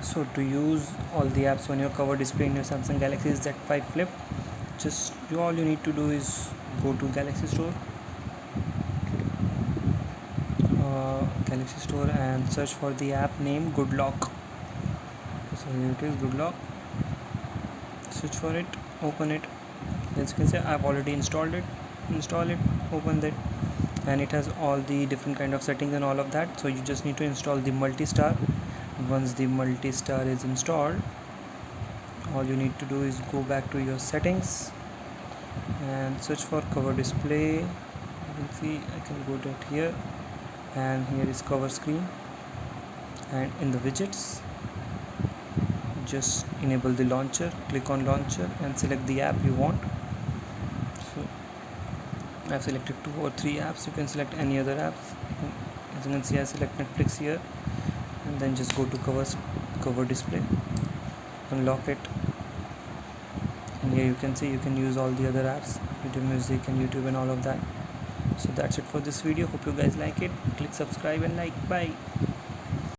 So to use all the apps on your cover display in your Samsung Galaxy Z5 Flip, just all you need to do is go to Galaxy Store, and search for the app name Good Lock. So here it is, Good Lock. Search for it, open it. As you can see, I've already installed it. Install it, open that, and it has all the different kind of settings and all of that. So you just need to install the multi-star. Once the multi-star is installed, all you need to do is go back to your settings and search for cover display. You can see I can go to here, and here is cover screen, and in the widgets just enable the launcher, click on launcher and select the app you want. So I've selected 2 or 3 apps. You can select any other apps. As you can see, I select Netflix here, and then just go to cover display, unlock it, and here you can see you can use all the other apps, YouTube Music and YouTube and all of that. So that's it for this video. Hope you guys like it. Click subscribe and like. Bye.